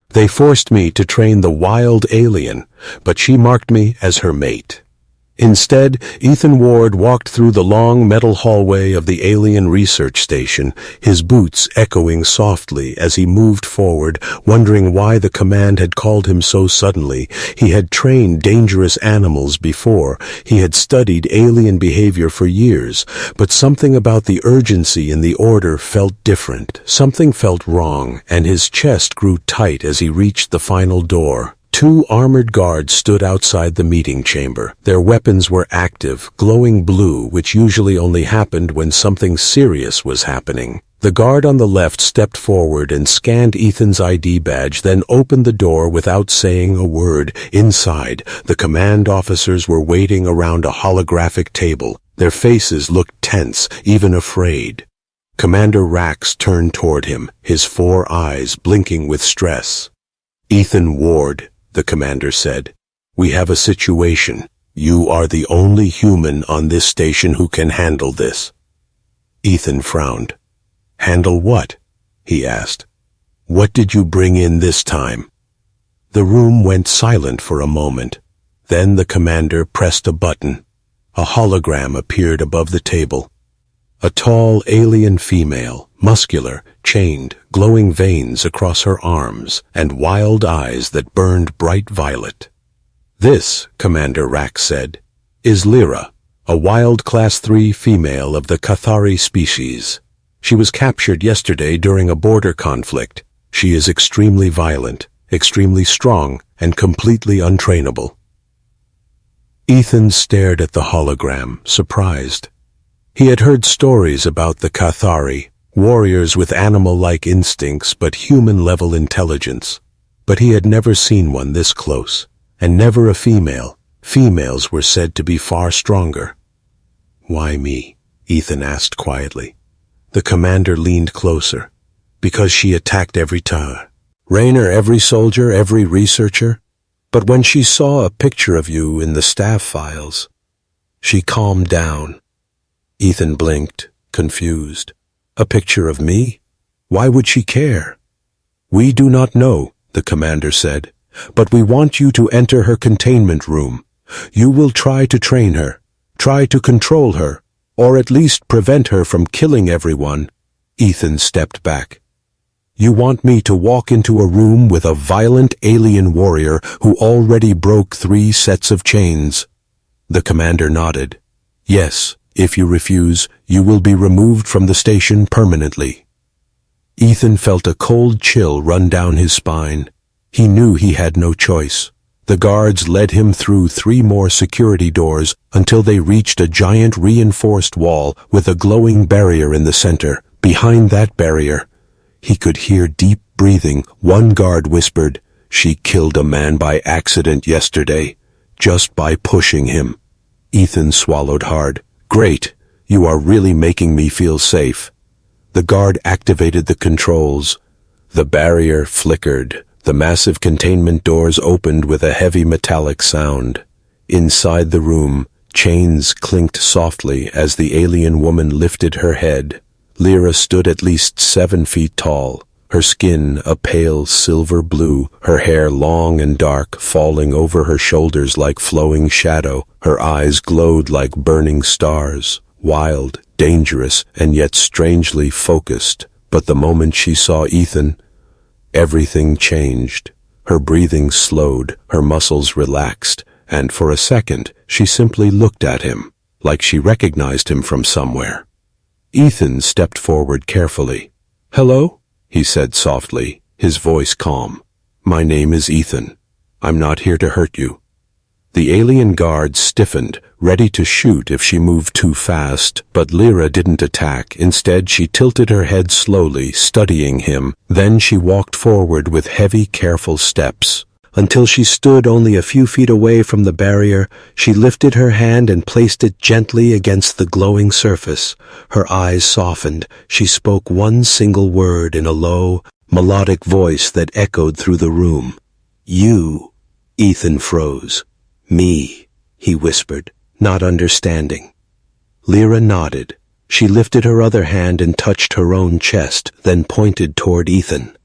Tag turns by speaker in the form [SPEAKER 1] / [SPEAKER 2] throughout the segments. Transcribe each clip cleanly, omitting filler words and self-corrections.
[SPEAKER 1] They forced me to train the wild alien, but she marked me as her mate. Instead, Ethan Ward walked through the long metal hallway of the alien research station, his boots echoing softly as he moved forward, wondering why the command had called him so suddenly. He had trained dangerous animals before. He had studied alien behavior for years, but something about the urgency in the order felt different. Something felt wrong, and his chest grew tight as he reached the final door. Two armored guards stood outside the meeting chamber. Their weapons were active, glowing blue, which usually only happened when something serious was happening. The guard on the left stepped forward and scanned Ethan's ID badge, then opened the door without saying a word. Inside, the command officers were waiting around a holographic table. Their faces looked tense, even afraid. Commander Rax turned toward him, his 4 eyes blinking with stress. "Ethan Ward," the commander said, "we have a situation. You are the only human on this station who can handle this." Ethan frowned. "Handle what?" he asked. "What did you bring in this time?" The room went silent for a moment. Then the commander pressed a button. A hologram appeared above the table. A tall alien female, muscular, chained, glowing veins across her arms, and wild eyes that burned bright violet. "This," Commander Rax said, "is Lyra, a wild Class 3 female of the Cathari species. She was captured yesterday during a border conflict. She is extremely violent, extremely strong, and completely untrainable." Ethan stared at the hologram, surprised. He had heard stories about the Cathari, warriors with animal-like instincts but human-level intelligence. But he had never seen one this close, and never a female. Females were said to be far stronger. "Why me?" Ethan asked quietly. The commander leaned closer. "Because she attacked every time. Raynor, every soldier, every researcher. But when she saw a picture of you in the staff files, she calmed down." Ethan blinked, confused. "A picture of me? Why would she care?" "We do not know," the commander said, "but we want you to enter her containment room. You will try to train her, try to control her, or at least prevent her from killing everyone." Ethan stepped back. "You want me to walk into a room with a violent alien warrior who already broke 3 sets of chains?" The commander nodded. "Yes. If you refuse, you will be removed from the station permanently." Ethan felt a cold chill run down his spine. He knew he had no choice. The guards led him through 3 more security doors until they reached a giant reinforced wall with a glowing barrier in the center. Behind that barrier, he could hear deep breathing. One guard whispered, "She killed a man by accident yesterday, just by pushing him." Ethan swallowed hard. "Great, you are really making me feel safe." The guard activated the controls. The barrier flickered. The massive containment doors opened with a heavy metallic sound. Inside the room, chains clinked softly as the alien woman lifted her head. Lyra stood at least 7 feet tall, her skin a pale silver blue, her hair long and dark, falling over her shoulders like flowing shadow. Her eyes glowed like burning stars, wild, dangerous, and yet strangely focused. But the moment she saw Ethan, everything changed. Her breathing slowed, her muscles relaxed, and for a second she simply looked at him, like she recognized him from somewhere. Ethan stepped forward carefully. "Hello?" he said softly, his voice calm. "My name is Ethan. I'm not here to hurt you." The alien guard stiffened, ready to shoot if she moved too fast, but Lyra didn't attack. Instead, she tilted her head slowly, studying him. Then she walked forward with heavy, careful steps. Until she stood only a few feet away from the barrier, she lifted her hand and placed it gently against the glowing surface. Her eyes softened. She spoke one single word in a low, melodic voice that echoed through the room. "You." Ethan froze. "Me," he whispered, not understanding. Lyra nodded. She lifted her other hand and touched her own chest, then pointed toward Ethan.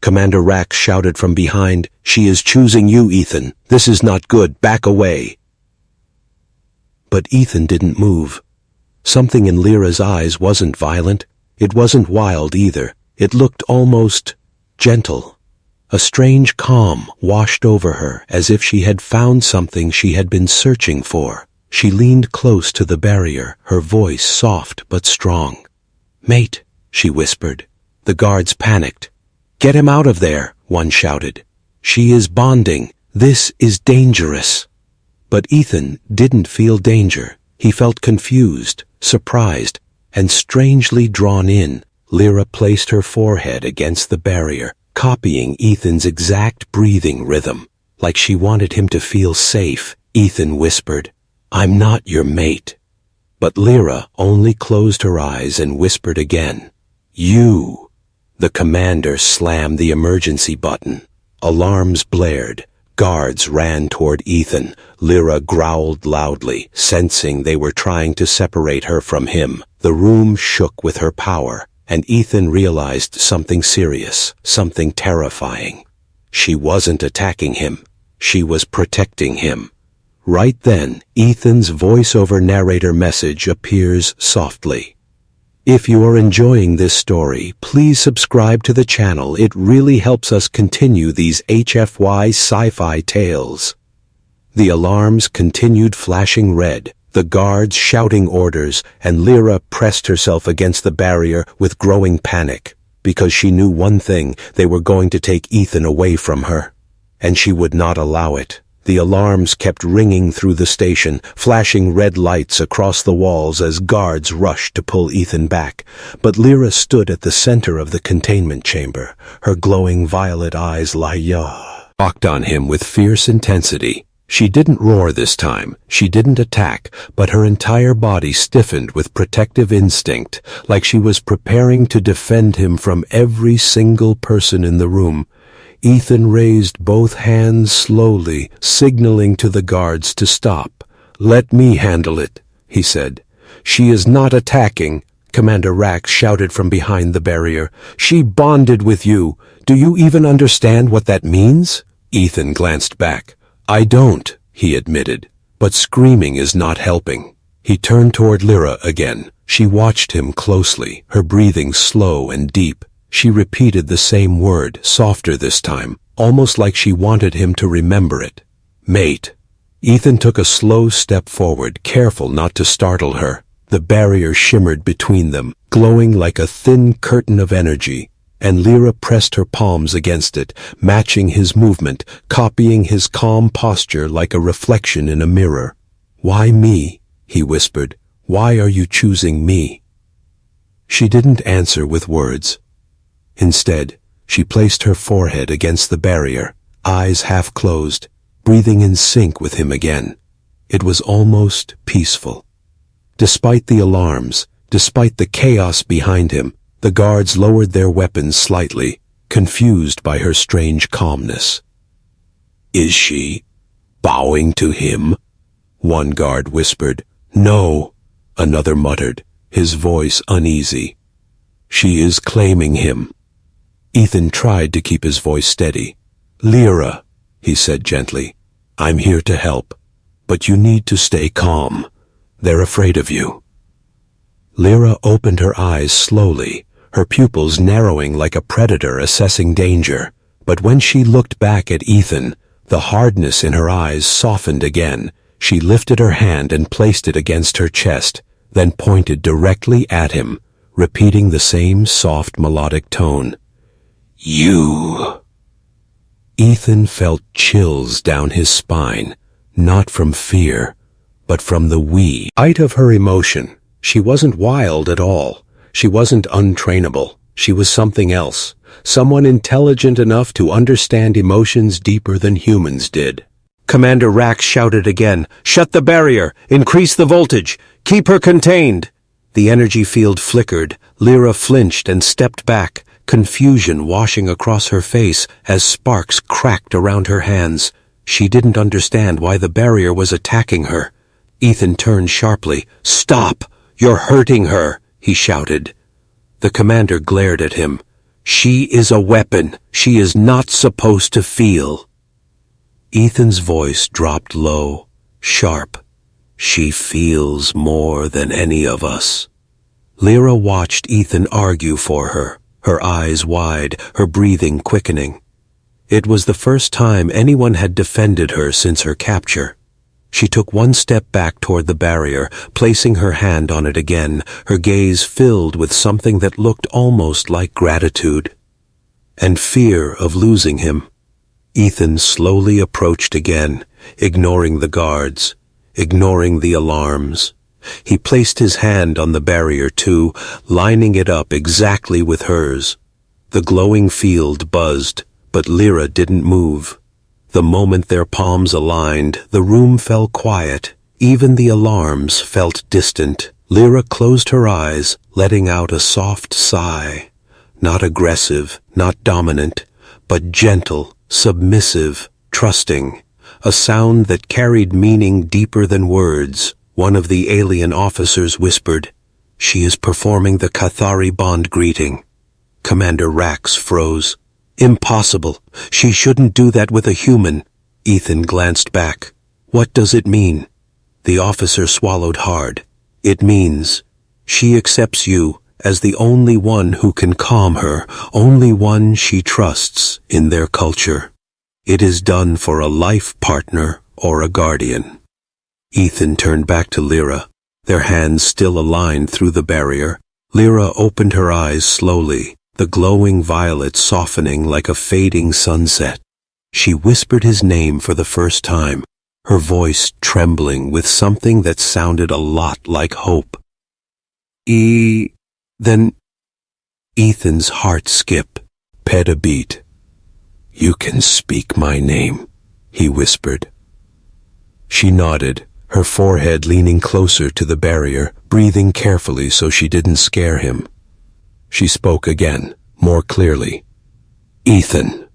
[SPEAKER 1] Commander Rax shouted from behind. "She is choosing you, Ethan. This is not good. Back away." But Ethan didn't move. Something in Lyra's eyes wasn't violent. It wasn't wild either. It looked almost gentle. A strange calm washed over her, as if she had found something she had been searching for. She leaned close to the barrier, her voice soft but strong. "Mate," she whispered. The guards panicked. "Get him out of there," one shouted. "She is bonding. This is dangerous." But Ethan didn't feel danger. He felt confused, surprised, and strangely drawn in. Lyra placed her forehead against the barrier, copying Ethan's exact breathing rhythm. Like she wanted him to feel safe, Ethan whispered, "I'm not your mate." But Lyra only closed her eyes and whispered again, "You." The commander slammed the emergency button. Alarms blared. Guards ran toward Ethan. Lyra growled loudly, sensing they were trying to separate her from him. The room shook with her power, and Ethan realized something serious, something terrifying. She wasn't attacking him. She was protecting him. Right then, Ethan's voiceover narrator message appears softly. If you are enjoying this story, please subscribe to the channel. It really helps us continue these HFY sci-fi tales. The alarms continued flashing red, the guards shouting orders, and Lyra pressed herself against the barrier with growing panic, because she knew one thing: they were going to take Ethan away from her. And she would not allow it. The alarms kept ringing through the station, flashing red lights across the walls as guards rushed to pull Ethan back. But Lyra stood at the center of the containment chamber, her glowing violet eyes locked on him with fierce intensity. She didn't roar this time, she didn't attack, but her entire body stiffened with protective instinct, like she was preparing to defend him from every single person in the room. Ethan raised both hands slowly, signaling to the guards to stop. "Let me handle it," he said. "She is not attacking," Commander Rax shouted from behind the barrier. "She bonded with you. Do you even understand what that means?" Ethan glanced back. "I don't," he admitted, "but screaming is not helping." He turned toward Lyra again. She watched him closely, her breathing slow and deep. She repeated the same word, softer this time, almost like she wanted him to remember it. "Mate." Ethan took a slow step forward, careful not to startle her. The barrier shimmered between them, glowing like a thin curtain of energy, and Lyra pressed her palms against it, matching his movement, copying his calm posture like a reflection in a mirror. "Why me?" he whispered. "Why are you choosing me?" She didn't answer with words. Instead, she placed her forehead against the barrier, eyes half closed, breathing in sync with him again. It was almost peaceful. Despite the alarms, despite the chaos behind him, the guards lowered their weapons slightly, confused by her strange calmness. "Is she bowing to him?" one guard whispered. "No," another muttered, his voice uneasy. "She is claiming him." Ethan tried to keep his voice steady. "Lyra," he said gently, "I'm here to help, but you need to stay calm. They're afraid of you." Lyra opened her eyes slowly, her pupils narrowing like a predator assessing danger. But when she looked back at Ethan, the hardness in her eyes softened again. She lifted her hand and placed it against her chest, then pointed directly at him, repeating the same soft melodic tone. "You." Ethan felt chills down his spine, not from fear, but from the height of her emotion. She wasn't wild at all. She wasn't untrainable. She was something else, someone intelligent enough to understand emotions deeper than humans did. Commander Rax shouted again, "Shut the barrier! Increase the voltage! Keep her contained!" The energy field flickered. Lyra flinched and stepped back, confusion washing across her face as sparks cracked around her hands. She didn't understand why the barrier was attacking her. Ethan turned sharply. "Stop! You're hurting her!" he shouted. The commander glared at him. She is a weapon. She is not supposed to feel. Ethan's voice dropped low, sharp. She feels more than any of us. Lyra watched Ethan argue for her, her eyes wide, her breathing quickening. It was the first time anyone had defended her since her capture. She took one step back toward the barrier, placing her hand on it again, her gaze filled with something that looked almost like gratitude and fear of losing him. Ethan slowly approached again, ignoring the guards, ignoring the alarms. He placed his hand on the barrier too, lining it up exactly with hers. The glowing field buzzed, but Lyra didn't move. The moment their palms aligned, the room fell quiet. Even the alarms felt distant. Lyra closed her eyes, letting out a soft sigh. Not aggressive, not dominant, but gentle, submissive, trusting. A sound that carried meaning deeper than words. One of the alien officers whispered, "She is performing the Cathari bond greeting." Commander Rax froze. "Impossible. She shouldn't do that with a human." Ethan glanced back. "What does it mean?" The officer swallowed hard. "It means she accepts you as the only one who can calm her, only one she trusts in their culture. It is done for a life partner or a guardian." Ethan turned back to Lyra, their hands still aligned through the barrier. Lyra opened her eyes slowly, the glowing violet softening like a fading sunset. She whispered his name for the first time, her voice trembling with something that sounded a lot like hope. Then Ethan's heart skipped, ped a beat. "You can speak my name," he whispered. She nodded, her forehead leaning closer to the barrier, breathing carefully so she didn't scare him. She spoke again, more clearly. "Ethan.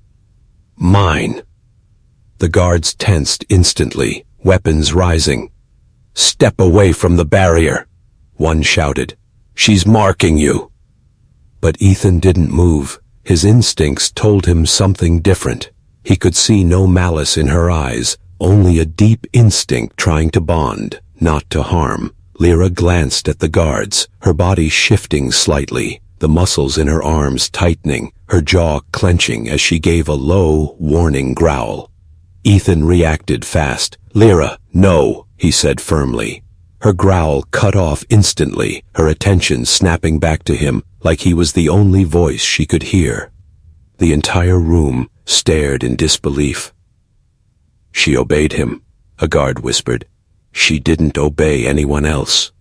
[SPEAKER 1] Mine." The guards tensed instantly, weapons rising. "Step away from the barrier," one shouted. "She's marking you." But Ethan didn't move. His instincts told him something different. He could see no malice in her eyes, only a deep instinct trying to bond, not to harm. Lyra glanced at the guards, her body shifting slightly, the muscles in her arms tightening, her jaw clenching as she gave a low, warning growl. Ethan reacted fast. "Lyra, no," he said firmly. Her growl cut off instantly, her attention snapping back to him like he was the only voice she could hear. The entire room stared in disbelief. "She obeyed him," a guard whispered. "She didn't obey anyone else."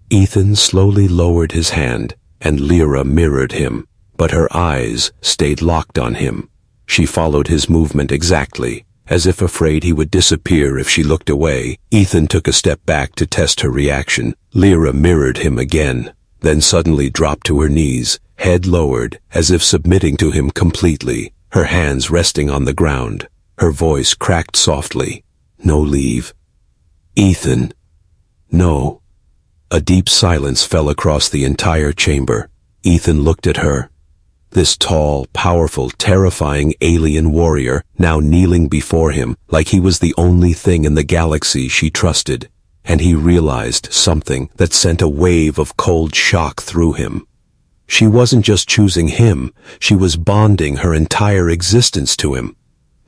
[SPEAKER 1] Ethan slowly lowered his hand, and Lyra mirrored him, but her eyes stayed locked on him. She followed his movement exactly, as if afraid he would disappear if she looked away. Ethan took a step back to test her reaction. Lyra mirrored him again, then suddenly dropped to her knees, head lowered, as if submitting to him completely, her hands resting on the ground. Her voice cracked softly. "No leave." "Ethan." "No." A deep silence fell across the entire chamber. Ethan looked at her. This tall, powerful, terrifying alien warrior, now kneeling before him like he was the only thing in the galaxy she trusted. And he realized something that sent a wave of cold shock through him. She wasn't just choosing him, she was bonding her entire existence to him.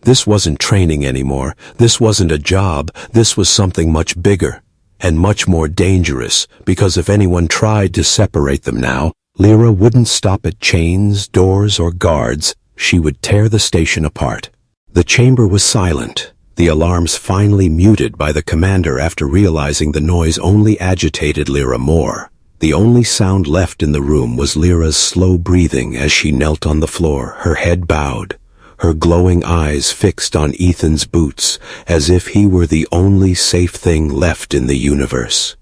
[SPEAKER 1] This wasn't training anymore, this wasn't a job, this was something much bigger, and much more dangerous, because if anyone tried to separate them now, Lyra wouldn't stop at chains, doors, or guards. She would tear the station apart. The chamber was silent, the alarms finally muted by the commander after realizing the noise only agitated Lyra more. The only sound left in the room was Lyra's slow breathing as she knelt on the floor, her head bowed, her glowing eyes fixed on Ethan's boots, as if he were the only safe thing left in the universe.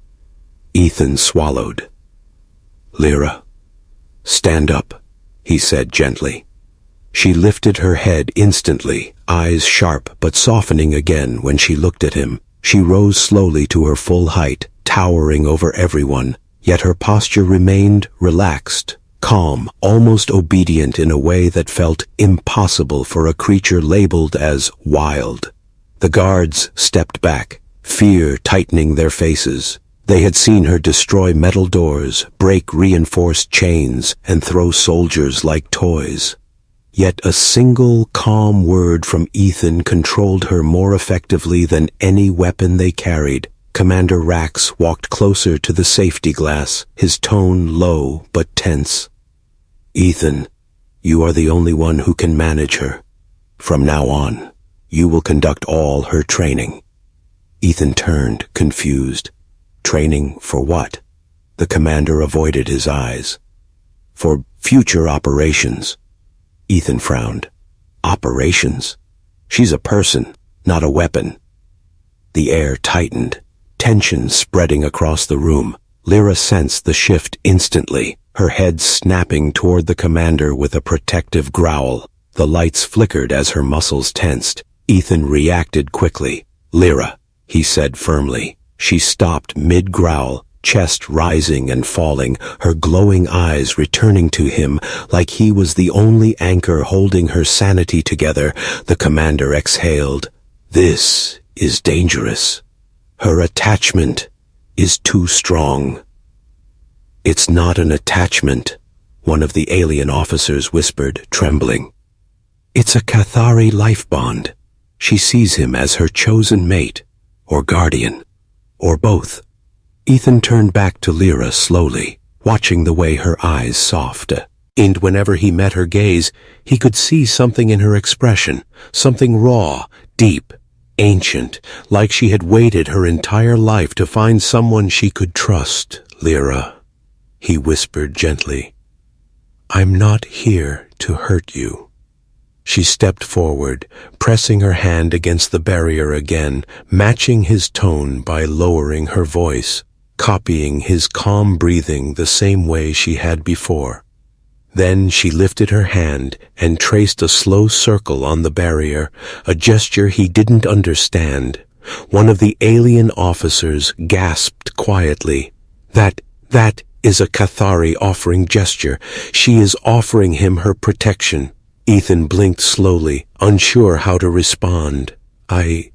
[SPEAKER 1] Ethan swallowed. "Lyra, stand up," he said gently. She lifted her head instantly, eyes sharp but softening again when she looked at him. She rose slowly to her full height, towering over everyone, yet her posture remained relaxed, calm, almost obedient in a way that felt impossible for a creature labeled as wild. The guards stepped back, fear tightening their faces. They had seen her destroy metal doors, break reinforced chains, and throw soldiers like toys. Yet a single calm word from Ethan controlled her more effectively than any weapon they carried. Commander Rax walked closer to the safety glass, his tone low but tense. "Ethan, you are the only one who can manage her. From now on, you will conduct all her training." Ethan turned, confused. Training for what? The commander avoided his eyes. "For future operations." Ethan frowned. "Operations? She's a person, not a weapon." The air tightened, tension spreading across the room. Lyra sensed the shift instantly, her head snapping toward the commander with a protective growl. The lights flickered as her muscles tensed. Ethan reacted quickly. "Lyra," he said firmly. She stopped mid-growl, chest rising and falling, her glowing eyes returning to him like he was the only anchor holding her sanity together. The commander exhaled. "This is dangerous. Her attachment is too strong." "It's not an attachment," one of the alien officers whispered, trembling. "It's a Cathari life bond. She sees him as her chosen mate, or guardian, or both." Ethan turned back to Lyra slowly, watching the way her eyes softened. And whenever he met her gaze, he could see something in her expression, something raw, deep, ancient, like she had waited her entire life to find someone she could trust. "Lyra," he whispered gently, "I'm not here to hurt you." She stepped forward, pressing her hand against the barrier again, matching his tone by lowering her voice, copying his calm breathing the same way she had before. Then she lifted her hand and traced a slow circle on the barrier, a gesture he didn't understand. One of the alien officers gasped quietly. That is a Cathari offering gesture. She is offering him her protection." Ethan blinked slowly, unsure how to respond. I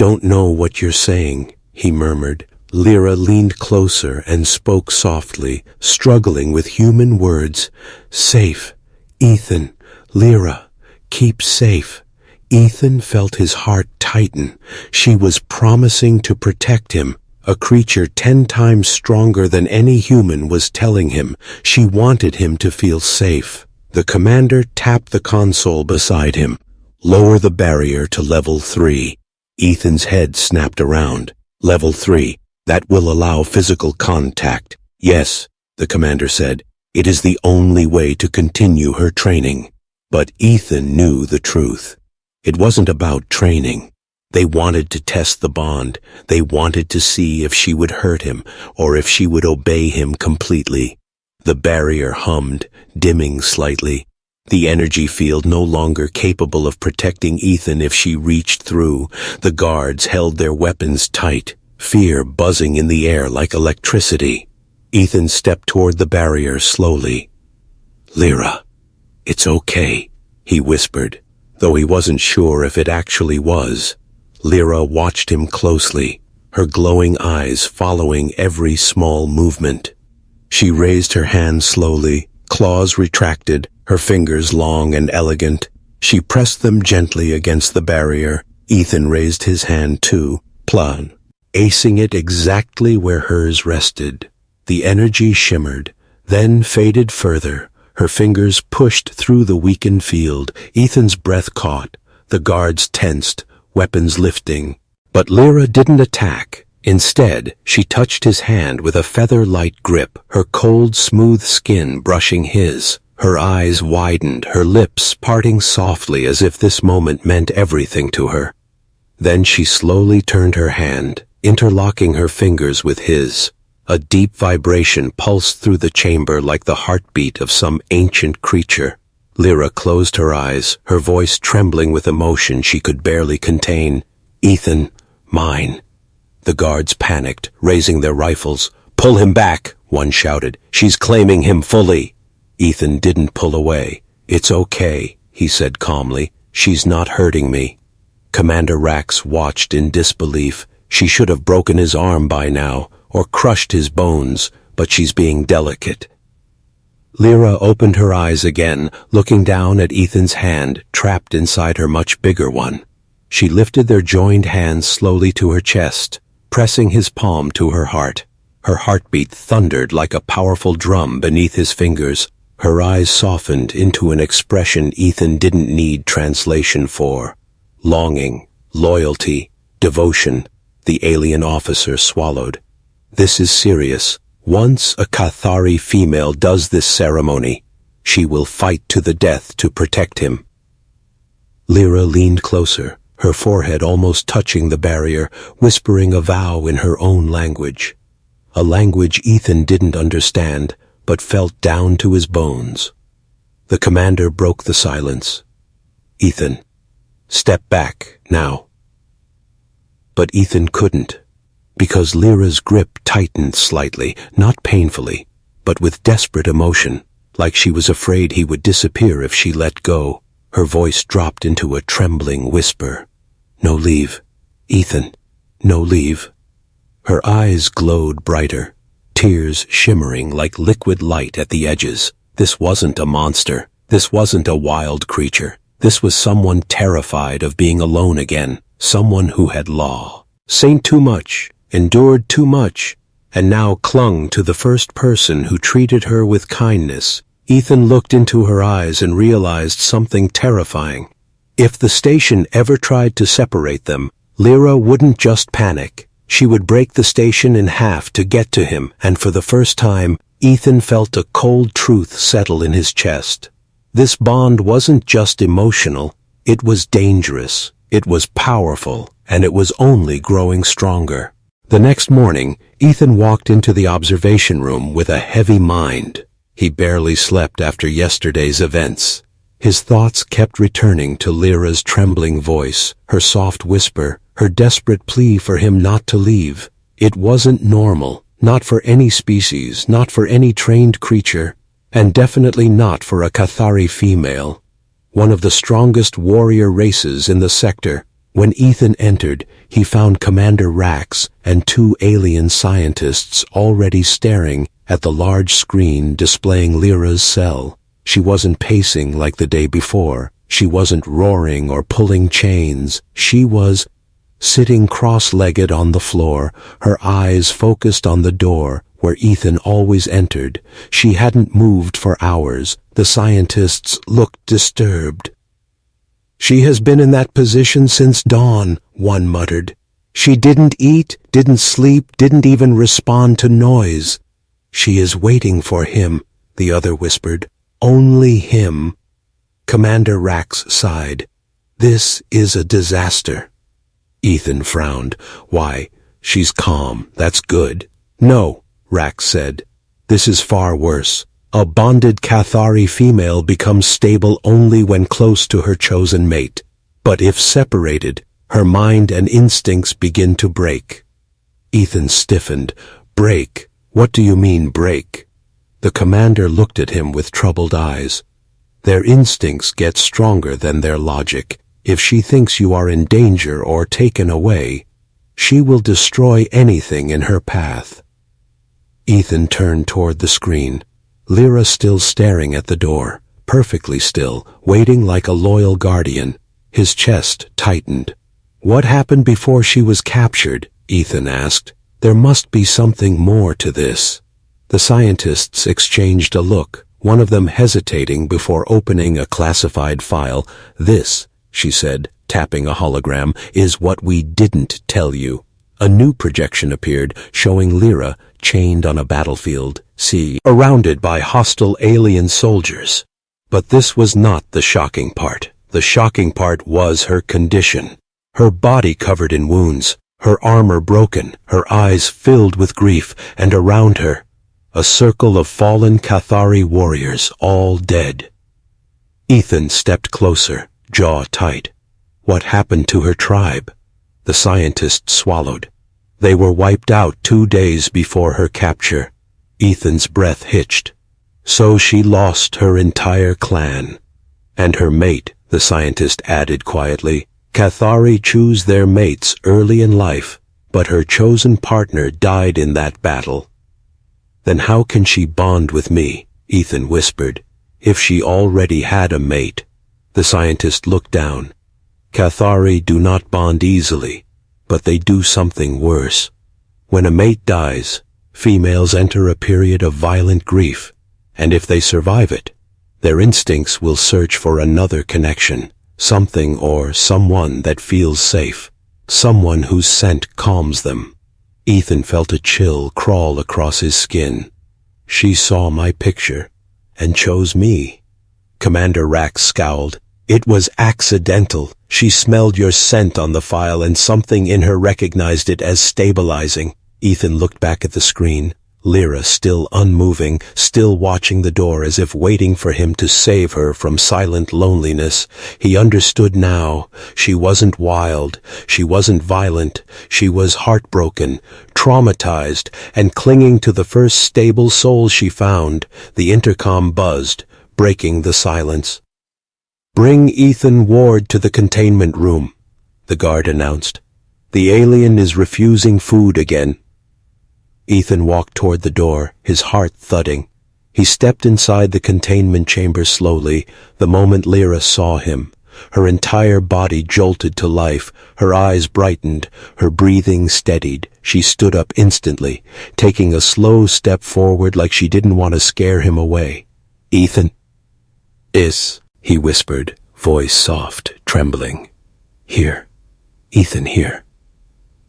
[SPEAKER 1] don't know what you're saying," he murmured. Lyra leaned closer and spoke softly, struggling with human words. "Safe. Ethan. Lyra. Keep safe." Ethan felt his heart tighten. She was promising to protect him. A creature 10 times stronger than any human was telling him she wanted him to feel safe. The commander tapped the console beside him. "Lower the barrier to level 3. Ethan's head snapped around. "Level 3. That will allow physical contact." "Yes," the commander said. "It is the only way to continue her training." But Ethan knew the truth. It wasn't about training. They wanted to test the bond. They wanted to see if she would hurt him or if she would obey him completely. The barrier hummed, dimming slightly. The energy field no longer capable of protecting Ethan if she reached through. The guards held their weapons tight, fear buzzing in the air like electricity. Ethan stepped toward the barrier slowly. "Lyra, it's okay," he whispered, though he wasn't sure if it actually was. Lyra watched him closely, her glowing eyes following every small movement. She raised her hand slowly, claws retracted, her fingers long and elegant. She pressed them gently against the barrier. Ethan raised his hand too, plan, acing it exactly where hers rested. The energy shimmered, then faded further. Her fingers pushed through the weakened field. Ethan's breath caught. The guards tensed, weapons lifting. But Lyra didn't attack. Instead, she touched his hand with a feather-light grip, her cold, smooth skin brushing his. Her eyes widened, her lips parting softly as if this moment meant everything to her. Then she slowly turned her hand, interlocking her fingers with his. A deep vibration pulsed through the chamber like the heartbeat of some ancient creature. Lyra closed her eyes, her voice trembling with emotion she could barely contain. "Ethan, mine." The guards panicked, raising their rifles. "Pull him back," one shouted. "She's claiming him fully." Ethan didn't pull away. "It's okay," he said calmly. "She's not hurting me." Commander Rax watched in disbelief. She should have broken his arm by now, or crushed his bones, but she's being delicate. Lyra opened her eyes again, looking down at Ethan's hand, trapped inside her much bigger one. She lifted their joined hands slowly to her chest, pressing his palm to her heart. Her heartbeat thundered like a powerful drum beneath his fingers. Her eyes softened into an expression Ethan didn't need translation for. Longing, loyalty, devotion. The alien officer swallowed. "This is serious. Once a Cathari female does this ceremony, she will fight to the death to protect him." Lyra leaned closer, her forehead almost touching the barrier, whispering a vow in her own language. A language Ethan didn't understand, but felt down to his bones. The commander broke the silence. "Ethan, step back, now." But Ethan couldn't, because Lyra's grip tightened slightly, not painfully, but with desperate emotion, like she was afraid he would disappear if she let go. Her voice dropped into a trembling whisper. "No leave, Ethan, no leave." Her eyes glowed brighter, tears shimmering like liquid light at the edges. This wasn't a monster. This wasn't a wild creature. This was someone terrified of being alone again, someone who had seen too much, endured too much, and now clung to the first person who treated her with kindness. Ethan looked into her eyes and realized something terrifying. If the station ever tried to separate them, Lyra wouldn't just panic. She would break the station in half to get to him, and for the first time, Ethan felt a cold truth settle in his chest. This bond wasn't just emotional, it was dangerous, it was powerful, and it was only growing stronger. The next morning, Ethan walked into the observation room with a heavy mind. He barely slept after yesterday's events. His thoughts kept returning to Lyra's trembling voice, her soft whisper, her desperate plea for him not to leave. It wasn't normal, not for any species, not for any trained creature, and definitely not for a Cathari female, one of the strongest warrior races in the sector. When Ethan entered, he found Commander Rax and two alien scientists already staring at the large screen displaying Lyra's cell. She wasn't pacing like the day before. She wasn't roaring or pulling chains. She was sitting cross-legged on the floor, her eyes focused on the door where Ethan always entered. She hadn't moved for hours. The scientists looked disturbed. "She has been in that position since dawn," one muttered. "She didn't eat, didn't sleep, didn't even respond to noise." "She is waiting for him," the other whispered. "Only him." Commander Rax sighed. "This is a disaster." Ethan frowned. "Why, she's calm, that's good." "No," Rax said. "This is far worse. A bonded Cathari female becomes stable only when close to her chosen mate. But if separated, her mind and instincts begin to break." Ethan stiffened. "Break? What do you mean, break?" The commander looked at him with troubled eyes. "Their instincts get stronger than their logic. If she thinks you are in danger or taken away, she will destroy anything in her path." Ethan turned toward the screen. Lyra still staring at the door, perfectly still, waiting like a loyal guardian. His chest tightened. "What happened before she was captured?" Ethan asked. "There must be something more to this." The scientists exchanged a look, one of them hesitating before opening a classified file. "This," she said, tapping a hologram, "is what we didn't tell you." A new projection appeared, showing Lyra chained on a battlefield, surrounded by hostile alien soldiers. But this was not the shocking part. The shocking part was her condition. Her body covered in wounds, her armor broken, her eyes filled with grief, and around her, a circle of fallen Cathari warriors, all dead. Ethan stepped closer, jaw tight. What happened to her tribe? The scientist swallowed. They were wiped out 2 days before her capture. Ethan's breath hitched. So she lost her entire clan. And her mate, the scientist added quietly. Cathari choose their mates early in life, but her chosen partner died in that battle. Then how can she bond with me? Ethan whispered. If she already had a mate. The scientist looked down. Cathari do not bond easily, but they do something worse. When a mate dies, females enter a period of violent grief, and if they survive it, their instincts will search for another connection, something or someone that feels safe, someone whose scent calms them. Ethan felt a chill crawl across his skin. She saw my picture and chose me. Commander Rax scowled. It was accidental. She smelled your scent on the file and something in her recognized it as stabilizing. Ethan looked back at the screen. Lyra still unmoving, still watching the door as if waiting for him to save her from silent loneliness. He understood now. She wasn't wild. She wasn't violent. She was heartbroken, traumatized, and clinging to the first stable soul she found. The intercom buzzed, breaking the silence. "Bring Ethan Ward to the containment room," the guard announced. "The alien is refusing food again." Ethan walked toward the door, his heart thudding. He stepped inside the containment chamber slowly, the moment Lyra saw him. Her entire body jolted to life, her eyes brightened, her breathing steadied. She stood up instantly, taking a slow step forward like she didn't want to scare him away. "Ethan." He whispered, voice soft, trembling. "Here. Ethan here."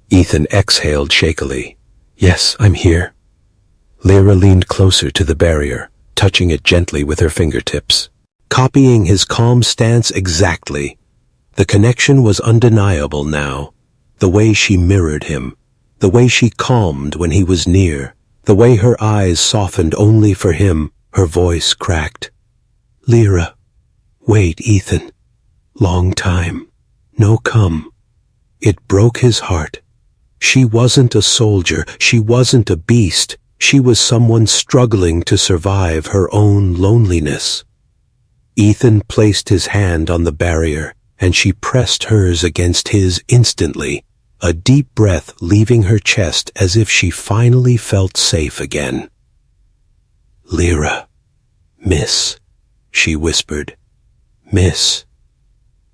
[SPEAKER 1] Ethan exhaled shakily. "Yes, I'm here." Lyra leaned closer to the barrier, touching it gently with her fingertips, copying his calm stance exactly. The connection was undeniable now. The way she mirrored him, the way she calmed when he was near, the way her eyes softened only for him, her voice cracked. "Lyra. Wait, Ethan. Long time. No come." It broke his heart. She wasn't a soldier, she wasn't a beast, she was someone struggling to survive her own loneliness. Ethan placed his hand on the barrier, and she pressed hers against his instantly, a deep breath leaving her chest as if she finally felt safe again. "Lyra, miss," she whispered. "Miss."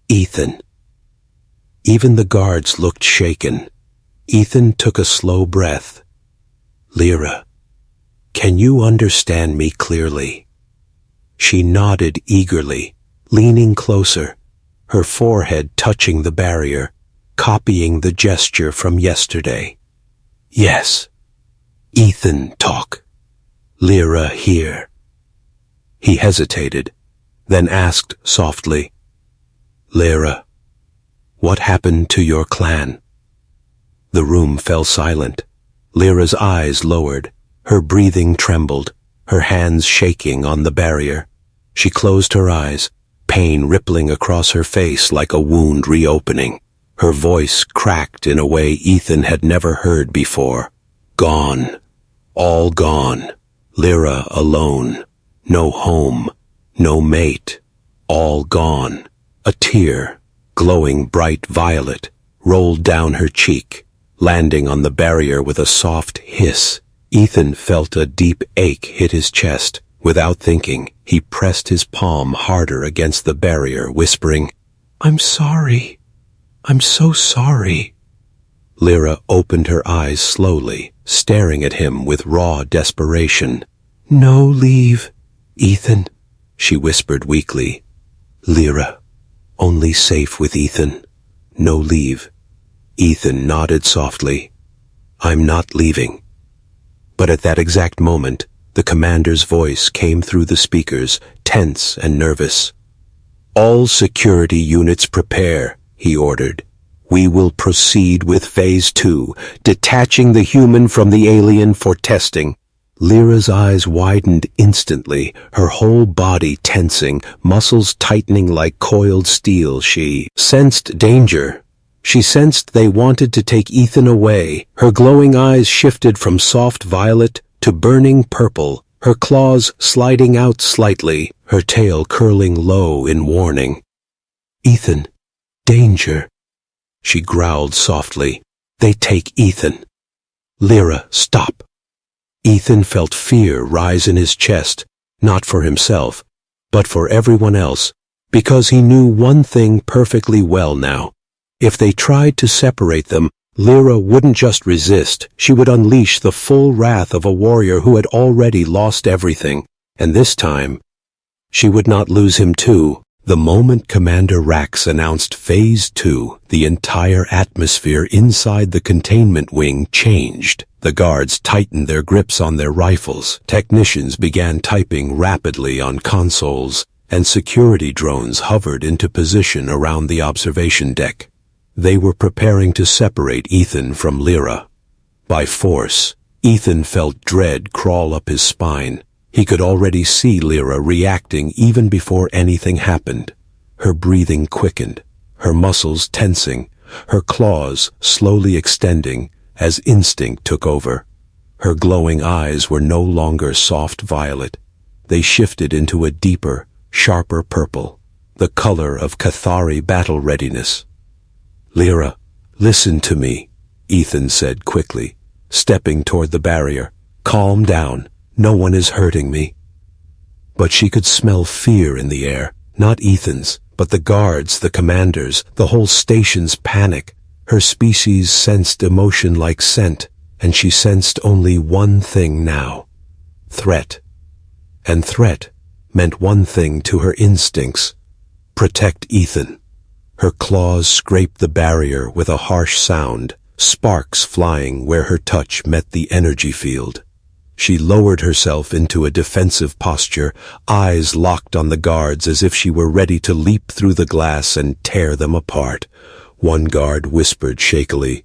[SPEAKER 1] "Ethan." Even the guards looked shaken. Ethan took a slow breath. "Lyra, can you understand me clearly?" She nodded eagerly, leaning closer, her forehead touching the barrier, copying the gesture from yesterday. "Yes." "Ethan, talk. Lyra here." He hesitated, then asked softly, "Lyra, what happened to your clan?" The room fell silent. Lyra's eyes lowered, her breathing trembled, her hands shaking on the barrier. She closed her eyes, pain rippling across her face like a wound reopening. Her voice cracked in a way Ethan had never heard before. "Gone. All gone. Lyra alone. No home. No mate. All gone." A tear, glowing bright violet, rolled down her cheek, landing on the barrier with a soft hiss. Ethan felt a deep ache hit his chest. Without thinking, he pressed his palm harder against the barrier, whispering, "I'm sorry. I'm so sorry." Lyra opened her eyes slowly, staring at him with raw desperation. "No leave, Ethan," she whispered weakly. "Lyra, only safe with Ethan. No leave." Ethan nodded softly. "I'm not leaving." But at that exact moment, the commander's voice came through the speakers, tense and nervous. "All security units prepare," he ordered. "We will proceed with Phase 2, detaching the human from the alien for testing." Lyra's eyes widened instantly, her whole body tensing, muscles tightening like coiled steel. She sensed danger. She sensed they wanted to take Ethan away. Her glowing eyes shifted from soft violet to burning purple, her claws sliding out slightly, her tail curling low in warning. "Ethan, danger," she growled softly. "They take Ethan." "Lyra, stop." Ethan felt fear rise in his chest, not for himself, but for everyone else, because he knew one thing perfectly well now. If they tried to separate them, Lyra wouldn't just resist, she would unleash the full wrath of a warrior who had already lost everything, and this time, she would not lose him too. The moment Commander Rax announced Phase 2, the entire atmosphere inside the containment wing changed. The guards tightened their grips on their rifles, technicians began typing rapidly on consoles, and security drones hovered into position around the observation deck. They were preparing to separate Ethan from Lyra. By force, Ethan felt dread crawl up his spine. He could already see Lyra reacting even before anything happened. Her breathing quickened, her muscles tensing, her claws slowly extending as instinct took over. Her glowing eyes were no longer soft violet. They shifted into a deeper, sharper purple, the color of Cathari battle readiness. "Lyra, listen to me," Ethan said quickly, stepping toward the barrier. "Calm down. No one is hurting me." But she could smell fear in the air, not Ethan's, but the guards, the commanders, the whole station's panic. Her species sensed emotion like scent, and she sensed only one thing now: threat. And threat meant one thing to her instincts: protect Ethan. Her claws scraped the barrier with a harsh sound, sparks flying where her touch met the energy field. She lowered herself into a defensive posture, eyes locked on the guards as if she were ready to leap through the glass and tear them apart. One guard whispered shakily,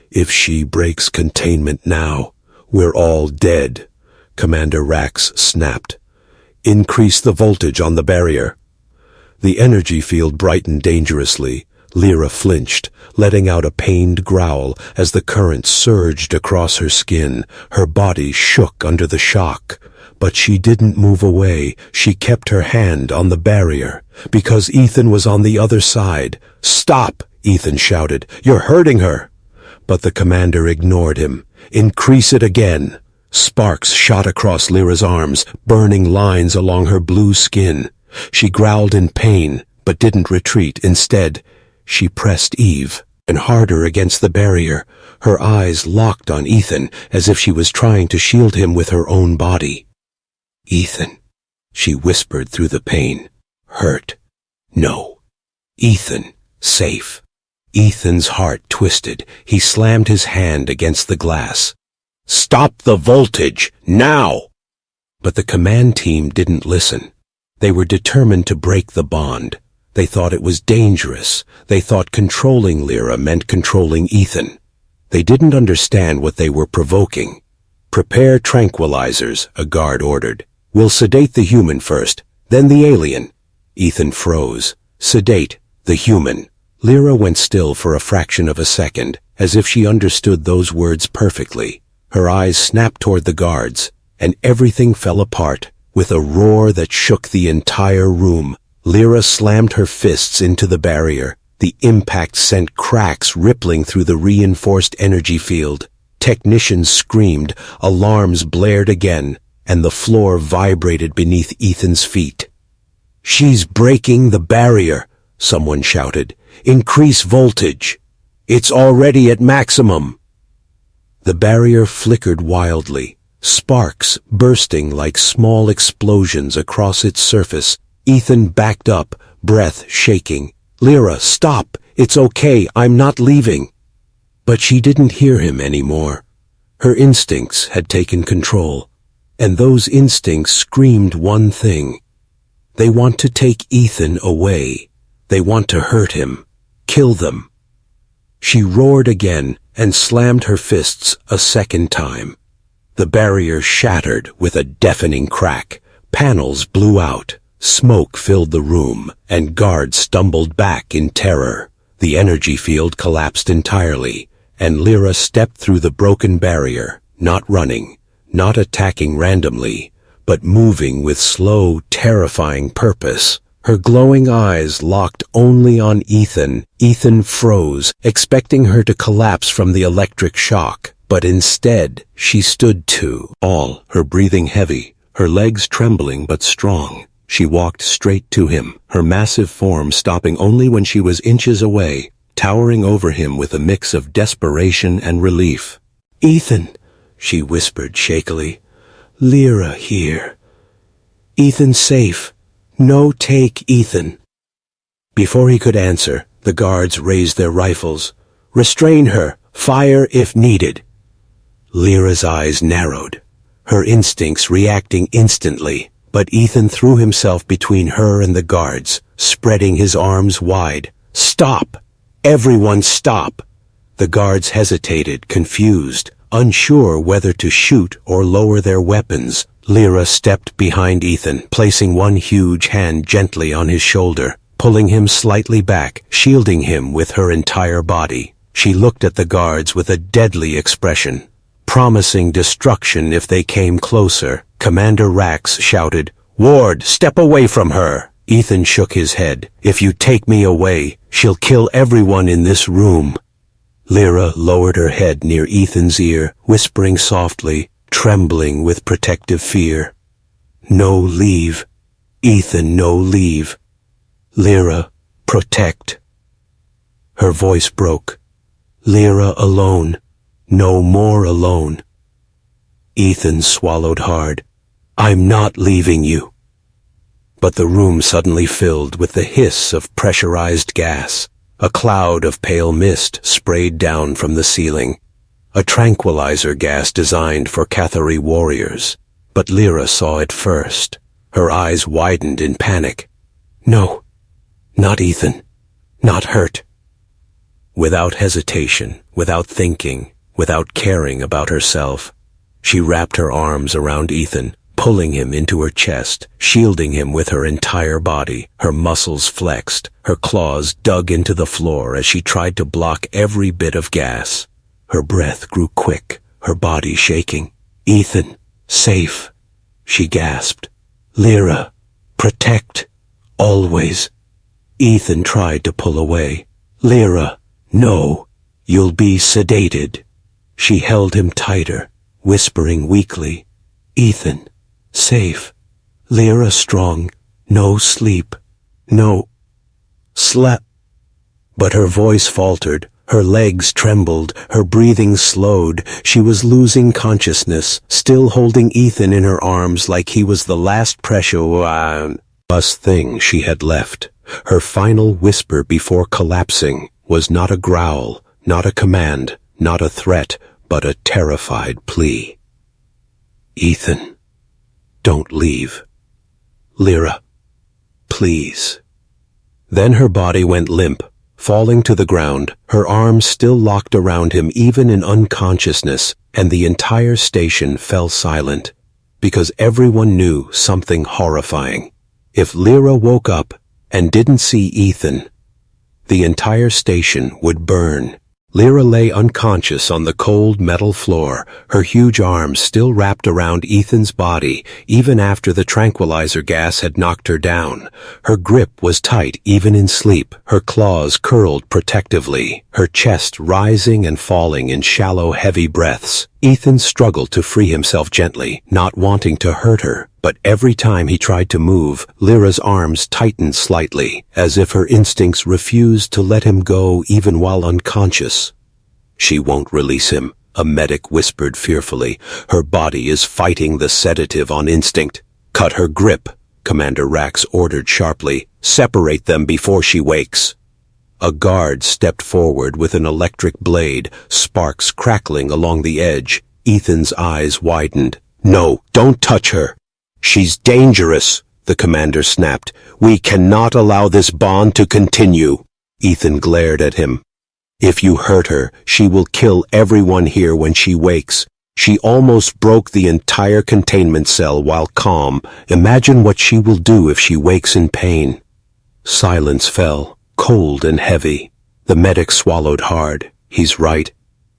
[SPEAKER 1] "If she breaks containment now, we're all dead." Commander Rax snapped, "Increase the voltage on the barrier." The energy field brightened dangerously. Lyra flinched, letting out a pained growl as the current surged across her skin. Her body shook under the shock. But she didn't move away. She kept her hand on the barrier, because Ethan was on the other side. "Stop!" Ethan shouted. "You're hurting her!" But the commander ignored him. "Increase it again." Sparks shot across Lyra's arms, burning lines along her blue skin. She growled in pain, but didn't retreat. Instead, she pressed Eve, and harder against the barrier, her eyes locked on Ethan as if she was trying to shield him with her own body. "Ethan," she whispered through the pain. "Hurt? No. Ethan, safe." Ethan's heart twisted. He slammed his hand against the glass. "Stop the voltage, now!" But the command team didn't listen. They were determined to break the bond. They thought it was dangerous. They thought controlling Lyra meant controlling Ethan. They didn't understand what they were provoking. "Prepare tranquilizers," a guard ordered. "We'll sedate the human first, then the alien." Ethan froze. "Sedate the human." Lyra went still for a fraction of a second, as if she understood those words perfectly. Her eyes snapped toward the guards, and everything fell apart. With a roar that shook the entire room, Lyra slammed her fists into the barrier. The impact sent cracks rippling through the reinforced energy field. Technicians screamed, alarms blared again, and the floor vibrated beneath Ethan's feet. "She's breaking the barrier," someone shouted. "Increase voltage. It's already at maximum." The barrier flickered wildly, sparks bursting like small explosions across its surface. Ethan backed up, breath shaking. "Lyra, stop! It's okay, I'm not leaving." But she didn't hear him anymore. Her instincts had taken control, and those instincts screamed one thing. They want to take Ethan away. They want to hurt him, kill them. She roared again and slammed her fists a second time. The barrier shattered with a deafening crack. Panels blew out. Smoke filled the room, and guards stumbled back in terror. The energy field collapsed entirely, and Lyra stepped through the broken barrier, not running, not attacking randomly, but moving with slow, terrifying purpose. Her glowing eyes locked only on Ethan. Ethan froze, expecting her to collapse from the electric shock. But instead, she stood tall, her breathing heavy, her legs trembling but strong. She walked straight to him, her massive form stopping only when she was inches away, towering over him with a mix of desperation and relief. "Ethan," she whispered shakily. "Lyra here. Ethan's safe. No take, Ethan." Before he could answer, the guards raised their rifles. "Restrain her. Fire if needed." Lyra's eyes narrowed, her instincts reacting instantly, but Ethan threw himself between her and the guards, spreading his arms wide. "Stop! Everyone stop!" The guards hesitated, confused, unsure whether to shoot or lower their weapons. Lyra stepped behind Ethan, placing one huge hand gently on his shoulder, pulling him slightly back, shielding him with her entire body. She looked at the guards with a deadly expression, promising destruction if they came closer. Commander Rax shouted, "Ward, step away from her!" Ethan shook his head. "If you take me away, she'll kill everyone in this room." Lyra lowered her head near Ethan's ear, whispering softly, trembling with protective fear. "No leave. Ethan, no leave. Lyra, protect." Her voice broke. "Lyra alone. No more alone." Ethan swallowed hard. "I'm not leaving you." But the room suddenly filled with the hiss of pressurized gas. A cloud of pale mist sprayed down from the ceiling. A tranquilizer gas designed for Cathari warriors. But Lyra saw it first. Her eyes widened in panic. "No, not Ethan. Not hurt." Without hesitation, without thinking, without caring about herself, she wrapped her arms around Ethan, pulling him into her chest, shielding him with her entire body. Her muscles flexed, her claws dug into the floor as she tried to block every bit of gas. Her breath grew quick, her body shaking. "Ethan, safe," she gasped. "Lyra, protect, always." Ethan tried to pull away. "Lyra, no, you'll be sedated." She held him tighter, whispering weakly, "Ethan, safe. Lyra strong. No sleep. No slept." But her voice faltered, her legs trembled, her breathing slowed. She was losing consciousness, still holding Ethan in her arms like he was the last precious thing she had left. Her final whisper before collapsing was not a growl, not a command, not a threat, but a terrified plea. "Ethan, don't leave. Lyra, please." Then her body went limp, falling to the ground, her arms still locked around him even in unconsciousness, and the entire station fell silent, because everyone knew something horrifying. If Lyra woke up and didn't see Ethan, the entire station would burn. Lyra lay unconscious on the cold metal floor, her huge arms still wrapped around Ethan's body even after the tranquilizer gas had knocked her down. Her grip was tight even in sleep, her claws curled protectively, her chest rising and falling in shallow, heavy breaths. Ethan struggled to free himself gently, not wanting to hurt her, but every time he tried to move, Lyra's arms tightened slightly, as if her instincts refused to let him go even while unconscious. "She won't release him," a medic whispered fearfully. "Her body is fighting the sedative on instinct." "Cut her grip," Commander Rax ordered sharply. "Separate them before she wakes." A guard stepped forward with an electric blade, sparks crackling along the edge. Ethan's eyes widened. "No, don't touch her. She's dangerous," the commander snapped. "We cannot allow this bond to continue." Ethan glared at him. "If you hurt her, she will kill everyone here when she wakes. She almost broke the entire containment cell while calm. Imagine what she will do if she wakes in pain." Silence fell, cold and heavy. The medic swallowed hard. He's right.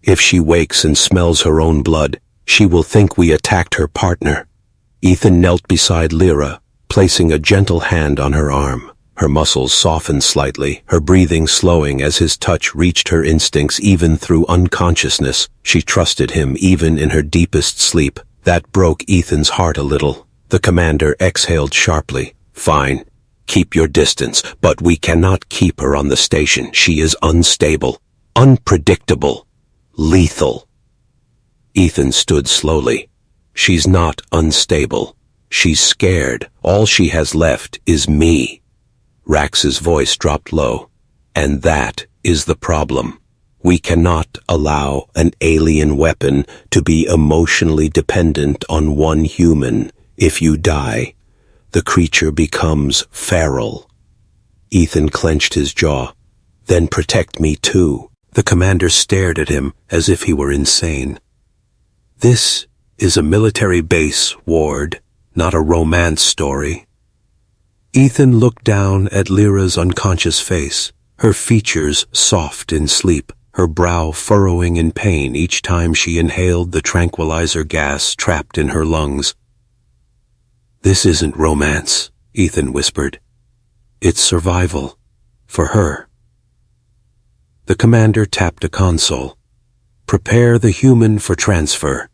[SPEAKER 1] If she wakes and smells her own blood, she will think we attacked her partner. Ethan knelt beside Lyra, placing a gentle hand on her arm. Her muscles softened slightly, her breathing slowing as his touch reached her instincts even through unconsciousness. She trusted him even in her deepest sleep. That broke Ethan's heart a little. The commander exhaled sharply. Fine. Keep your distance, but we cannot keep her on the station. She is unstable, unpredictable, lethal. Ethan stood slowly. She's not unstable. She's scared. All she has left is me. Rax's voice dropped low. And that is the problem. We cannot allow an alien weapon to be emotionally dependent on one human. If you die, the creature becomes feral. Ethan clenched his jaw. Then protect me too. The commander stared at him as if he were insane. This is a military base, Ward, not a romance story. Ethan looked down at Lyra's unconscious face, her features soft in sleep, her brow furrowing in pain each time she inhaled the tranquilizer gas trapped in her lungs. This isn't romance, Ethan whispered. It's survival. For her. The commander tapped a console. Prepare the human for transfer.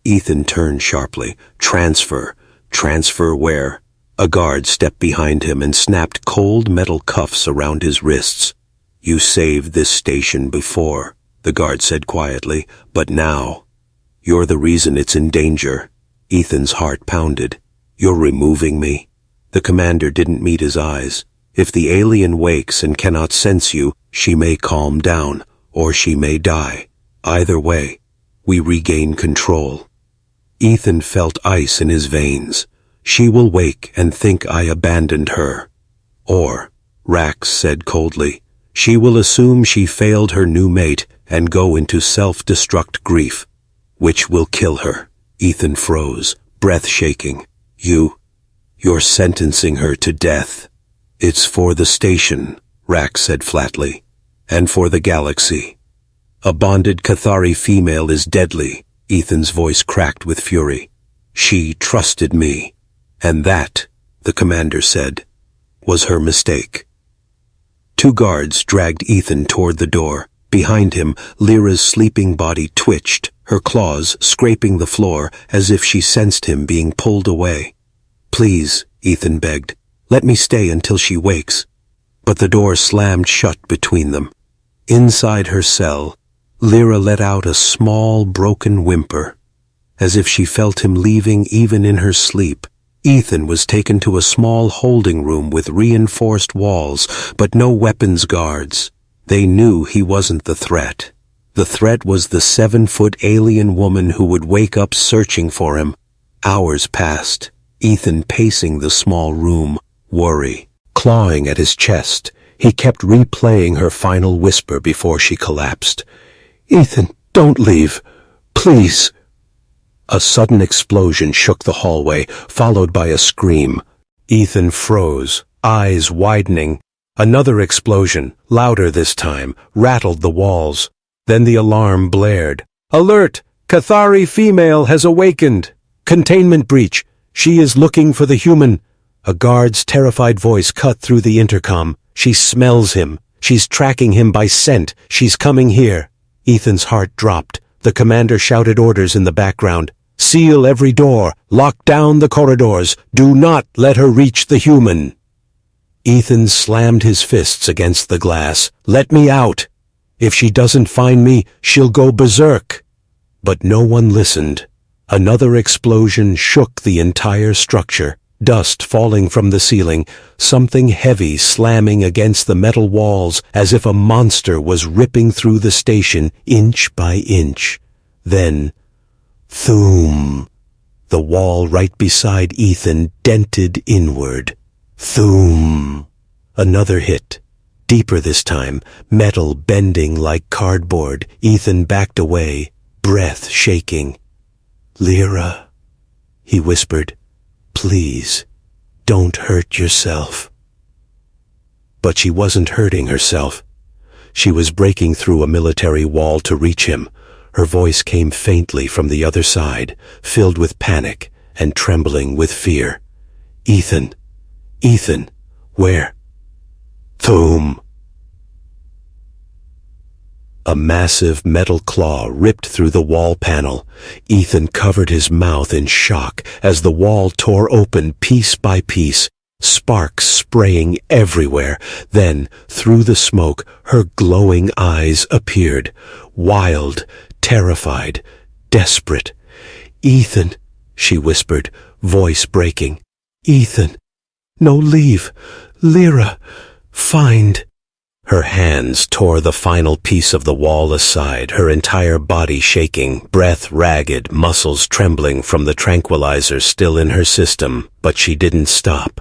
[SPEAKER 1] Ethan turned sharply. Transfer. Transfer where? A guard stepped behind him and snapped cold metal cuffs around his wrists. You saved this station before, the guard said quietly, but now, you're the reason it's in danger. Ethan's heart pounded. You're removing me? The commander didn't meet his eyes. If the alien wakes and cannot sense you, she may calm down, or she may die. Either way, we regain control. Ethan felt ice in his veins. She will wake and think I abandoned her. Or, Rax said coldly, she will assume she failed her new mate and go into self-destruct grief, which will kill her. Ethan froze, breath shaking. You're sentencing her to death. It's for the station, Rax said flatly, and for the galaxy. A bonded Cathari female is deadly, Ethan's voice cracked with fury. She trusted me. And that, the commander said, was her mistake. Two guards dragged Ethan toward the door. Behind him, Lyra's sleeping body twitched, her claws scraping the floor as if she sensed him being pulled away. Please, Ethan begged, let me stay until she wakes. But the door slammed shut between them. Inside her cell, Lyra let out a small, broken whimper, as if she felt him leaving even in her sleep. Ethan was taken to a small holding room with reinforced walls, but no weapons guards. They knew he wasn't the threat. The threat was the 7-foot alien woman who would wake up searching for him. Hours passed, Ethan pacing the small room, worry. Clawing at his chest, he kept replaying her final whisper before she collapsed. Ethan, don't leave. Please. A sudden explosion shook the hallway, followed by a scream. Ethan froze, eyes widening. Another explosion, louder this time, rattled the walls. Then the alarm blared. Alert! Cathari female has awakened! Containment breach! She is looking for the human! A guard's terrified voice cut through the intercom. She smells him. She's tracking him by scent. She's coming here. Ethan's heart dropped. The commander shouted orders in the background. Seal every door. Lock down the corridors. Do not let her reach the human. Ethan slammed his fists against the glass. Let me out. If she doesn't find me, she'll go berserk. But no one listened. Another explosion shook the entire structure. Dust falling from the ceiling, something heavy slamming against the metal walls as if a monster was ripping through the station inch by inch. Then, thoom! The wall right beside Ethan dented inward. Thoom! Another hit. Deeper this time, metal bending like cardboard. Ethan backed away, breath shaking. Lyra, he whispered. Please, don't hurt yourself. But she wasn't hurting herself. She was breaking through a military wall to reach him. Her voice came faintly from the other side, filled with panic, and trembling with fear. "Ethan! Ethan! Where?" "Thoom!" A massive metal claw ripped through the wall panel. Ethan covered his mouth in shock as the wall tore open piece by piece, sparks spraying everywhere. Then, through the smoke, her glowing eyes appeared, wild, terrified, desperate. "Ethan," she whispered, voice breaking. "Ethan, no, leave. Lyra, find." Her hands tore the final piece of the wall aside, her entire body shaking, breath ragged, muscles trembling from the tranquilizer still in her system, but she didn't stop.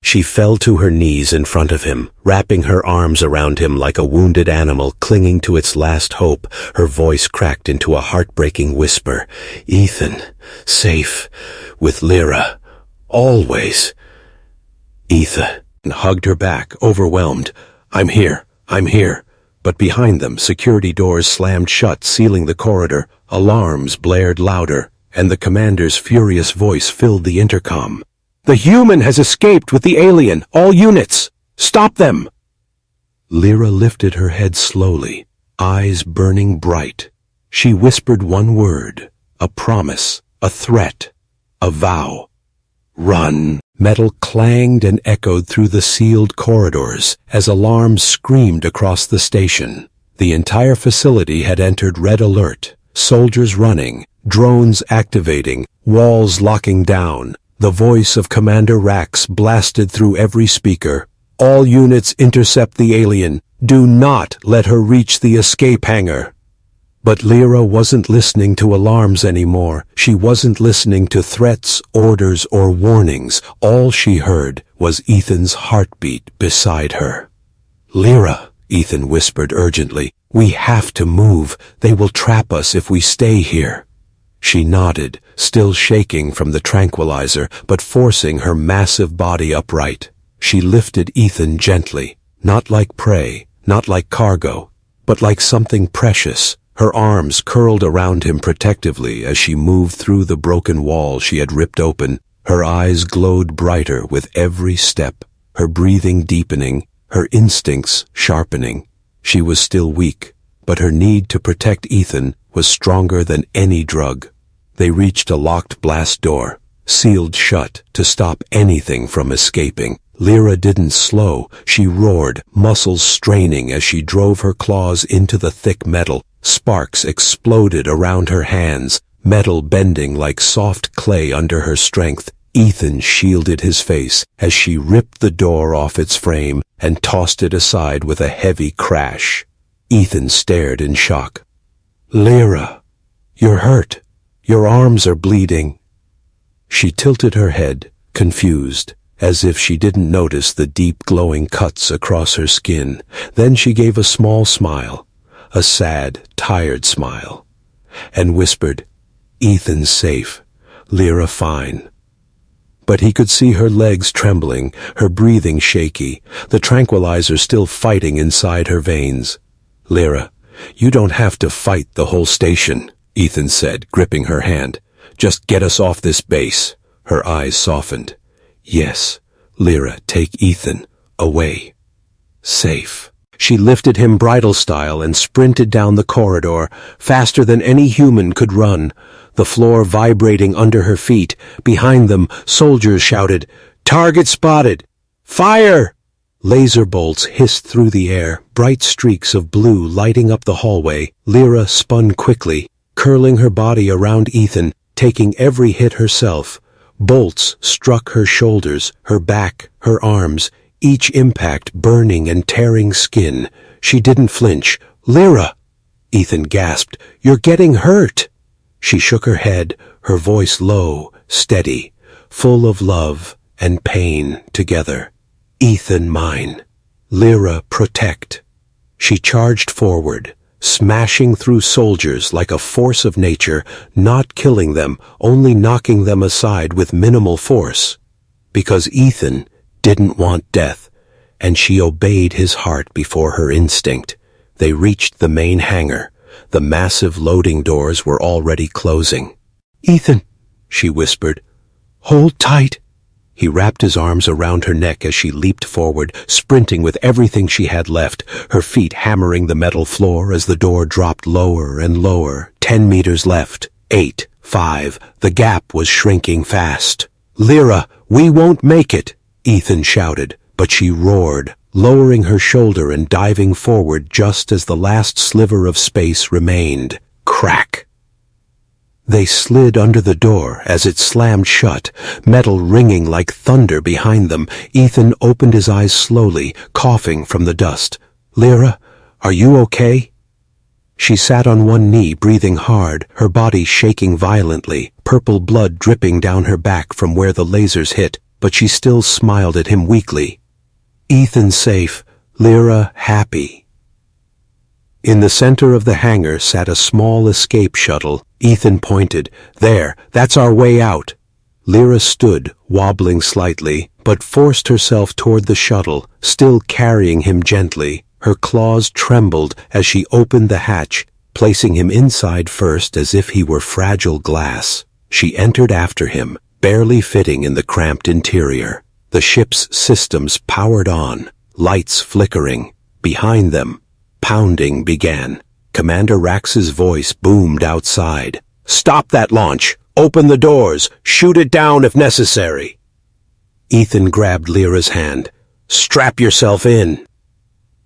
[SPEAKER 1] She fell to her knees in front of him, wrapping her arms around him like a wounded animal clinging to its last hope. Her voice cracked into a heartbreaking whisper. "Ethan, safe, with Lyra, always." Ethan hugged her back, overwhelmed. "I'm here. I'm here." But behind them, security doors slammed shut, sealing the corridor. Alarms blared louder, and the commander's furious voice filled the intercom. "The human has escaped with the alien! All units! Stop them!" Lyra lifted her head slowly, eyes burning bright. She whispered one word, a promise, a threat, a vow. "Run!" Metal clanged and echoed through the sealed corridors as alarms screamed across the station. The entire facility had entered red alert, soldiers running, drones activating, walls locking down. The voice of Commander Rax blasted through every speaker. "All units intercept the alien. Do not let her reach the escape hangar." But Lyra wasn't listening to alarms anymore. She wasn't listening to threats, orders, or warnings. All she heard was Ethan's heartbeat beside her. "Lyra," Ethan whispered urgently, "we have to move. They will trap us if we stay here." She nodded, still shaking from the tranquilizer, but forcing her massive body upright. She lifted Ethan gently, not like prey, not like cargo, but like something precious. Her arms curled around him protectively as she moved through the broken wall she had ripped open. Her eyes glowed brighter with every step, her breathing deepening, her instincts sharpening. She was still weak, but her need to protect Ethan was stronger than any drug. They reached a locked blast door, sealed shut to stop anything from escaping. Lyra didn't slow. She roared, muscles straining as she drove her claws into the thick metal. Sparks exploded around her hands, metal bending like soft clay under her strength. Ethan shielded his face as she ripped the door off its frame and tossed it aside with a heavy crash. Ethan stared in shock. "Lyra, you're hurt. Your arms are bleeding." She tilted her head, confused, as if she didn't notice the deep glowing cuts across her skin. Then she gave a small smile, a sad, tired smile, and whispered, "Ethan's safe, Lyra fine." But he could see her legs trembling, her breathing shaky, the tranquilizer still fighting inside her veins. "Lyra, you don't have to fight the whole station," Ethan said, gripping her hand. "Just get us off this base." Her eyes softened. "Yes, Lyra, take Ethan away. Safe." She lifted him bridal style and sprinted down the corridor, faster than any human could run, the floor vibrating under her feet. Behind them, soldiers shouted, "Target spotted! Fire!" Laser bolts hissed through the air, bright streaks of blue lighting up the hallway. Lyra spun quickly, curling her body around Ethan, taking every hit herself. Bolts struck her shoulders, her back, her arms, each impact burning and tearing skin. She didn't flinch. "Lyra!" Ethan gasped. "You're getting hurt!" She shook her head, her voice low, steady, full of love and pain together. "Ethan mine. Lyra protect." She charged forward, smashing through soldiers like a force of nature, not killing them, only knocking them aside with minimal force. Because Ethan didn't want death, and she obeyed his heart before her instinct. They reached the main hangar. The massive loading doors were already closing. "Ethan," she whispered, Hold tight. He wrapped his arms around her neck as she leaped forward, sprinting with everything she had left, her feet hammering the metal floor as the door dropped lower and lower. 10 meters left. 8, 5. The gap was shrinking fast. Lyra, we won't make it, Ethan shouted, but she roared, lowering her shoulder and diving forward just as the last sliver of space remained. Crack! They slid under the door as it slammed shut, metal ringing like thunder behind them. Ethan opened his eyes slowly, coughing from the dust. Lyra, are you okay? She sat on one knee, breathing hard, her body shaking violently, purple blood dripping down her back from where the lasers hit, but she still smiled at him weakly. Ethan safe, Lyra happy. In the center of the hangar sat a small escape shuttle. Ethan pointed. There, that's our way out. Lyra stood, wobbling slightly, but forced herself toward the shuttle, still carrying him gently. Her claws trembled as she opened the hatch, placing him inside first as if he were fragile glass. She entered after him, barely fitting in the cramped interior. The ship's systems powered on, lights flickering. Behind them, pounding began. Commander Rax's voice boomed outside. Stop that launch! Open the doors! Shoot it down if necessary! Ethan grabbed Lyra's hand. Strap yourself in!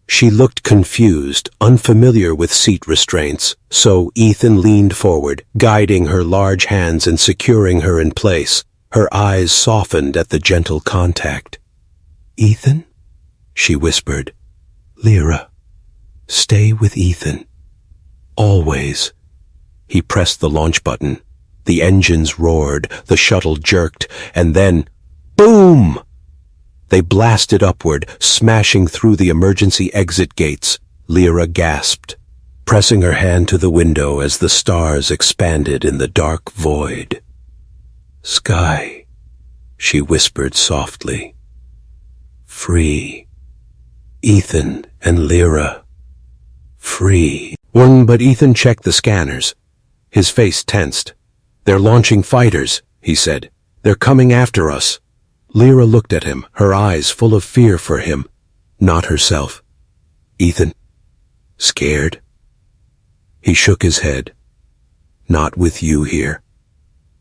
[SPEAKER 1] She looked confused, unfamiliar with seat restraints, so Ethan leaned forward, guiding her large hands and securing her in place. Her eyes softened at the gentle contact. Ethan? She whispered. Lyra. Stay with Ethan. Always. He pressed the launch button. The engines roared, the shuttle jerked, and then, boom! They blasted upward, smashing through the emergency exit gates. Lyra gasped, pressing her hand to the window as the stars expanded in the dark void. Sky, she whispered softly. Free. Ethan and Lyra. Free. But Ethan checked the scanners. His face tensed. They're launching fighters, he said. They're coming after us. Lyra looked at him, her eyes full of fear for him, not herself. Ethan, scared? He shook his head. Not with you here.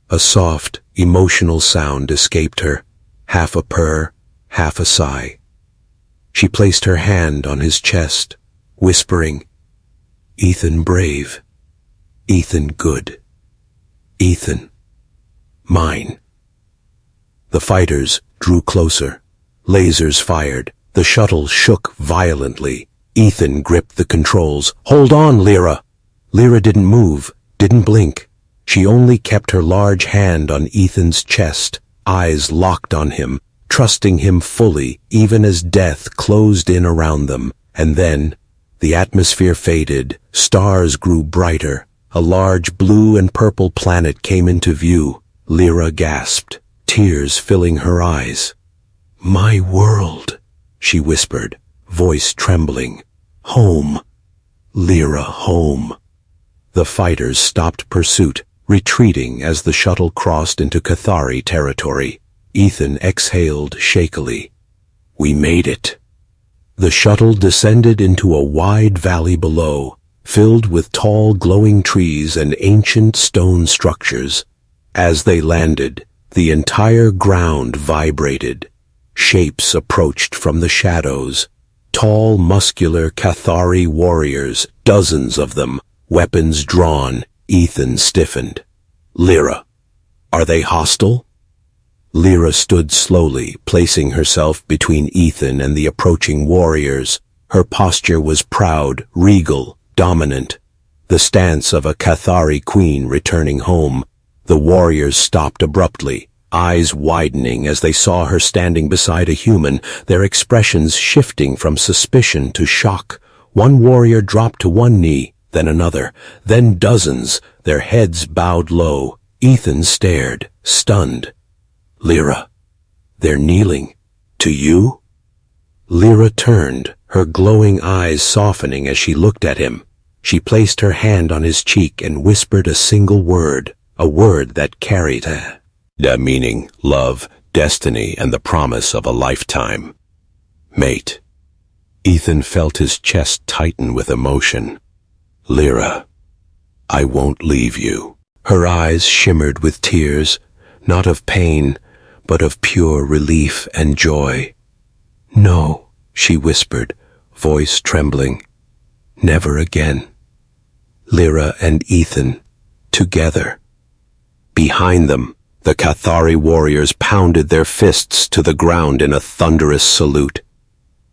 [SPEAKER 1] A soft, emotional sound escaped her, half a purr, half a sigh. She placed her hand on his chest, whispering, Ethan brave, Ethan good, Ethan, mine. The fighters drew closer. Lasers fired. The shuttle shook violently. Ethan gripped the controls. Hold on, Lyra! Lyra didn't move, didn't blink. She only kept her large hand on Ethan's chest, eyes locked on him, trusting him fully, even as death closed in around them. And then, the atmosphere faded, stars grew brighter. A large blue and purple planet came into view. Lyra gasped, tears filling her eyes. My world, she whispered, voice trembling. Home. Lyra, home. The fighters stopped pursuit, retreating as the shuttle crossed into Cathari territory. Ethan exhaled shakily. We made it. The shuttle descended into a wide valley below, filled with tall glowing trees and ancient stone structures. As they landed, the entire ground vibrated. Shapes approached from the shadows. Tall, muscular Cathari warriors, dozens of them, weapons drawn. Ethan stiffened. Lyra, are they hostile? Lyra stood slowly, placing herself between Ethan and the approaching warriors. Her posture was proud, regal, dominant. The stance of a Cathari queen returning home. The warriors stopped abruptly, eyes widening as they saw her standing beside a human, their expressions shifting from suspicion to shock. One warrior dropped to one knee, then another, then dozens, their heads bowed low. Ethan stared, stunned. Lyra, they're kneeling. To you? Lyra turned, her glowing eyes softening as she looked at him. She placed her hand on his cheek and whispered a single word, a word that carried her. Meaning, love, destiny, and the promise of a lifetime. Mate. Ethan felt his chest tighten with emotion. Lyra, I won't leave you. Her eyes shimmered with tears, not of pain, but of pure relief and joy. No, she whispered, voice trembling. Never again. Lyra and Ethan, together. Behind them, the Cathari warriors pounded their fists to the ground in a thunderous salute.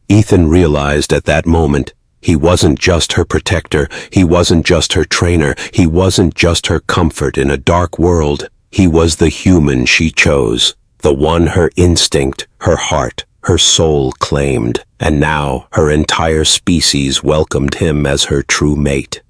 [SPEAKER 1] Ethan realized at that moment he wasn't just her protector, he wasn't just her trainer, he wasn't just her comfort in a dark world. He was the human she chose, the one her instinct, her heart, her soul claimed, and now her entire species welcomed him as her true mate.